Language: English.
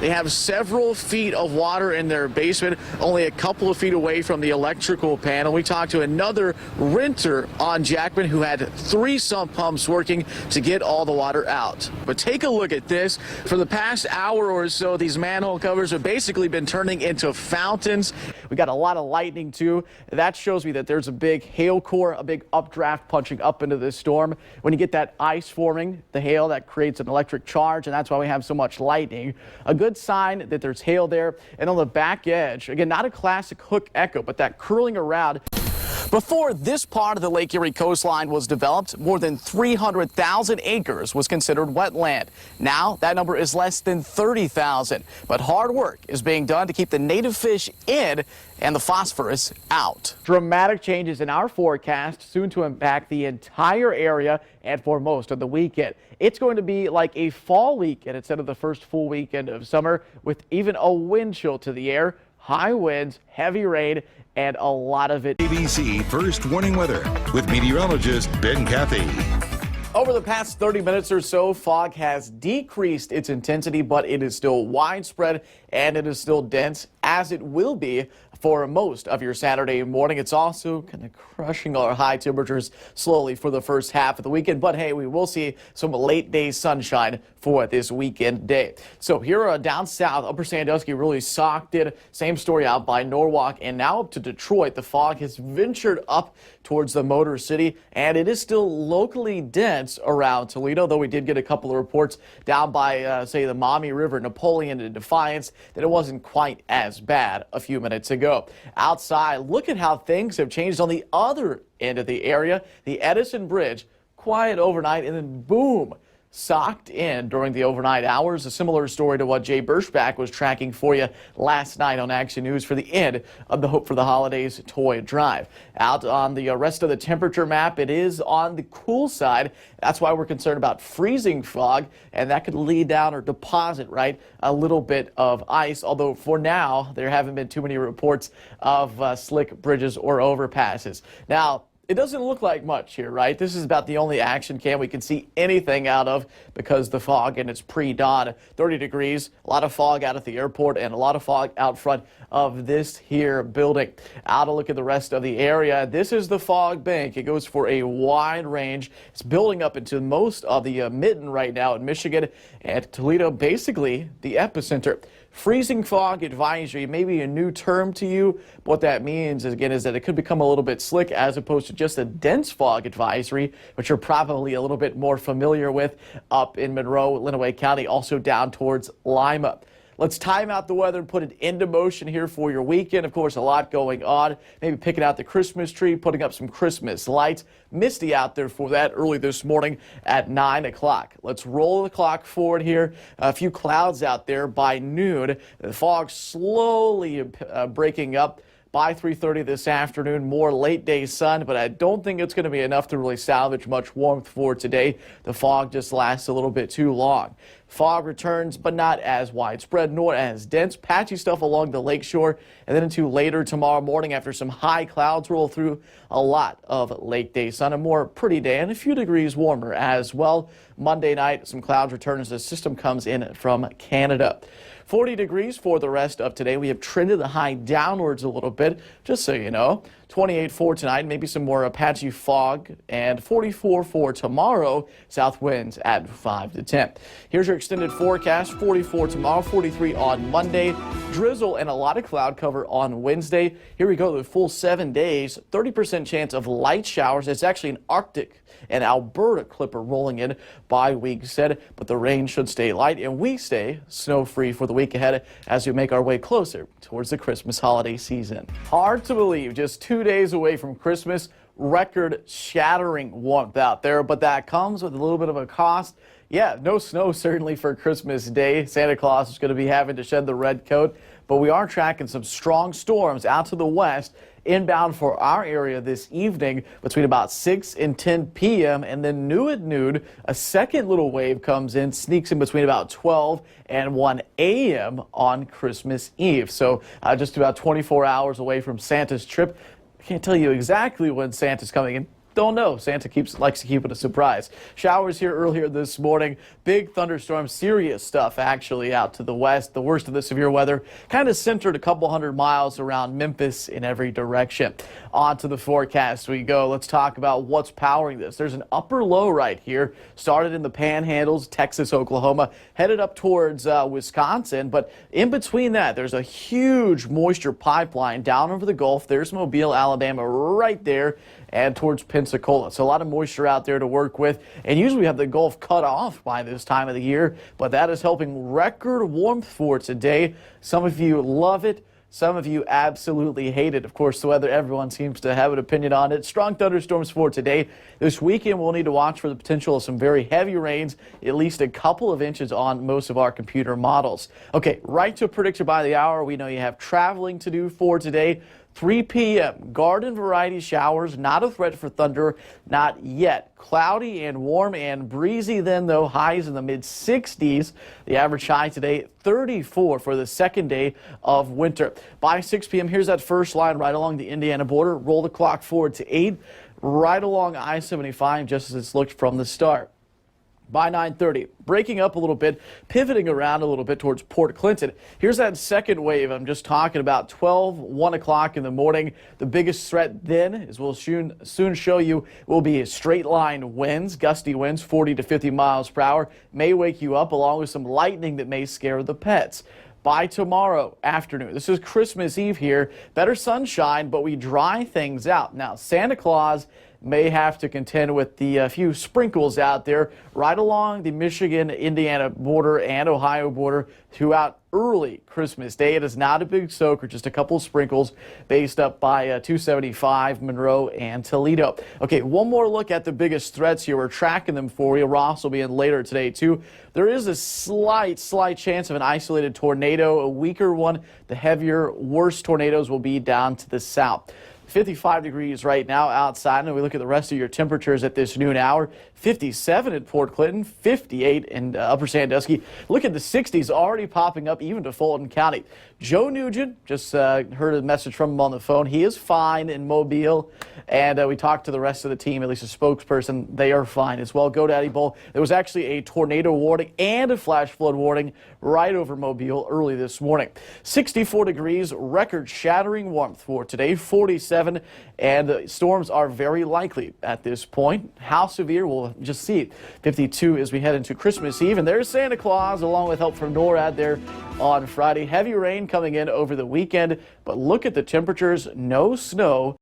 They have several feet of water in their basement, only a couple of feet away from the electrical panel. We talked to another renter on Jackman who had 3 sump pumps working to get all the water out. But take a look at this. For the past hour or so, these manhole covers have basically been turning into fountains. We got a lot of lightning too. That shows me that there's a big hail core, a big updraft punching up into this storm. When you get that ice forming, the hail, that creates an electric charge, and that's why we have so much lightning. A good sign that there's hail there. And on the back edge, again, not a classic hook echo, but that curling around. Before this part of the Lake Erie coastline was developed, more than 300,000 acres was considered wetland. Now that number is less than 30,000. But hard work is being done to keep the native fish in and the phosphorus out. Dramatic changes in our forecast soon to impact the entire area and for most of the weekend. It's going to be like a fall weekend instead of the first full weekend of summer, with even a wind chill to the air, high winds, heavy rain, and a lot of it. ABC First Warning Weather with meteorologist Ben Cathey. Over the past 30 minutes or so, fog has decreased its intensity, but it is still widespread and it is still dense, as it will be for most of your Saturday morning. It's also kind of crushing our high temperatures slowly for the first half of the weekend. But hey, we will see some late day sunshine for this weekend day. So here down south, Upper Sandusky really socked in. Same story out by Norwalk and now up to Detroit. The fog has ventured up towards the Motor City, and it is still locally dense around Toledo, though we did get a couple of reports down by, say, the Maumee River, Napoleon, and Defiance, that it wasn't quite as bad a few minutes ago. Outside, look at how things have changed on the other end of the area. The Edison Bridge, quiet overnight, and then boom, socked in during the overnight hours. A similar story to what Jay Birschbach was tracking for you last night on Action News for the end of the Hope for the Holidays toy drive. Out on the rest of the temperature map, it is on the cool side. That's why we're concerned about freezing fog, and that could lead down or deposit, right, a little bit of ice. Although for now, there haven't been too many reports of slick bridges or overpasses. Now, it doesn't look like much here, right? This is about the only action cam we can see anything out of because the fog and it's pre-dawn. 30 degrees, a lot of fog out at the airport and a lot of fog out front of this here building. Out to look at the rest of the area. This is the fog bank. It goes for a wide range. It's building up into most of the mitten right now in Michigan, and Toledo basically the epicenter. Freezing fog advisory may be a new term to you. What that means is, again, is that it could become a little bit slick as opposed to just a dense fog advisory, which you're probably a little bit more familiar with up in Monroe, Lenawee County, also down towards Lima. Let's time out the weather and put it into motion here for your weekend. Of course, a lot going on. Maybe picking out the Christmas tree, putting up some Christmas lights. Misty out there for that early this morning at 9 o'clock. Let's roll the clock forward here. A few clouds out there by noon. The fog slowly breaking up. By 3:30 this afternoon, more late day sun, but I don't think it's going to be enough to really salvage much warmth for today. The fog just lasts a little bit too long. Fog returns, but not as widespread nor as dense. Patchy stuff along the lakeshore, and then into later tomorrow morning after some high clouds roll through, a lot of late day sun, a more pretty day and a few degrees warmer as well. Monday night, some clouds return as the system comes in from Canada. 40 degrees for the rest of today. We have trended the high downwards a little bit, just so you know. 28 for tonight, maybe some more patchy fog, and 44 for tomorrow. South winds at 5 to 10. Here's your extended forecast. 44 tomorrow, 43 on Monday. Drizzle and a lot of cloud cover on Wednesday. Here we go, the full 7 days. 30% chance of light showers. It's actually an Arctic and Alberta clipper rolling in by week said, but the rain should stay light and we stay snow-free for the week ahead as we make our way closer towards the Christmas holiday season. Hard to believe, just 2 days away from Christmas, record-shattering warmth out there, but that comes with a little bit of a cost. Yeah, no snow certainly for Christmas Day. Santa Claus is going to be having to shed the red coat, but we are tracking some strong storms out to the west inbound for our area this evening between about 6 and 10 p.m. and then new at noon, a second little wave comes in, sneaks in between about 12 and 1 a.m. on Christmas Eve. So just about 24 hours away from Santa's trip. I can't tell you exactly when Santa's coming in. Don't know. Santa likes to keep it a surprise. Showers here earlier this morning. Big thunderstorm, serious stuff actually out to the west. The worst of the severe weather kind of centered a couple hundred miles around Memphis in every direction. On to the forecast we go. Let's talk about what's powering this. There's an upper low right here. Started in the panhandles, Texas, Oklahoma, headed up towards Wisconsin. But in between that, there's a huge moisture pipeline down over the Gulf. There's Mobile, Alabama right there, and towards Pensacola. So a lot of moisture out there to work with. And usually we have the Gulf cut off by this time of the year, but that is helping record warmth for today. Some of you love it. Some of you absolutely hate it. Of course, the weather, everyone seems to have an opinion on it. Strong thunderstorms for today. This weekend, we'll need to watch for the potential of some very heavy rains, at least a couple of inches on most of our computer models. Okay, right to a predictor by the hour. We know you have traveling to do for today. 3 p.m. Garden variety showers, not a threat for thunder, not yet. Cloudy and warm and breezy then, though, highs in the mid-60s. The average high today, 34 for the second day of winter. By 6 p.m., here's that first line right along the Indiana border. Roll the clock forward to 8, right along I-75, just as it's looked from the start. By 9:30, breaking up a little bit, pivoting around a little bit towards Port Clinton. Here's that second wave I'm just talking about, 1 o'clock in the morning. The biggest threat then, as we'll soon show you, will be straight line winds, gusty winds, 40 to 50 miles per hour. May wake you up along with some lightning that may scare the pets. By tomorrow afternoon, this is Christmas Eve here, better sunshine, but we dry things out. Now, Santa Claus may have to contend with the few sprinkles out there right along the Michigan-Indiana border and Ohio border throughout early Christmas Day. It is not a big soaker, just a couple of sprinkles based up by 275, Monroe, and Toledo. Okay, one more look at the biggest threats here. We're tracking them for you. Ross will be in later today, too. There is a slight chance of an isolated tornado, a weaker one. The heavier, worse tornadoes will be down to the south. 55 degrees right now outside, and we look at the rest of your temperatures at this noon hour. 57 at Port Clinton, 58 in Upper Sandusky. Look at the 60s already popping up even to Fulton County. Joe Nugent, just heard a message from him on the phone. He is fine in Mobile, and we talked to the rest of the team, at least a spokesperson. They are fine as well. GoDaddy Bowl, there was actually a tornado warning and a flash flood warning right over Mobile early this morning. 64 degrees, record-shattering warmth for today, 47, and storms are very likely at this point. How severe, we'll just see. 52 as we head into Christmas Eve, and there's Santa Claus along with help from NORAD there on Friday. Heavy rain coming in over the weekend, but look at the temperatures, no snow.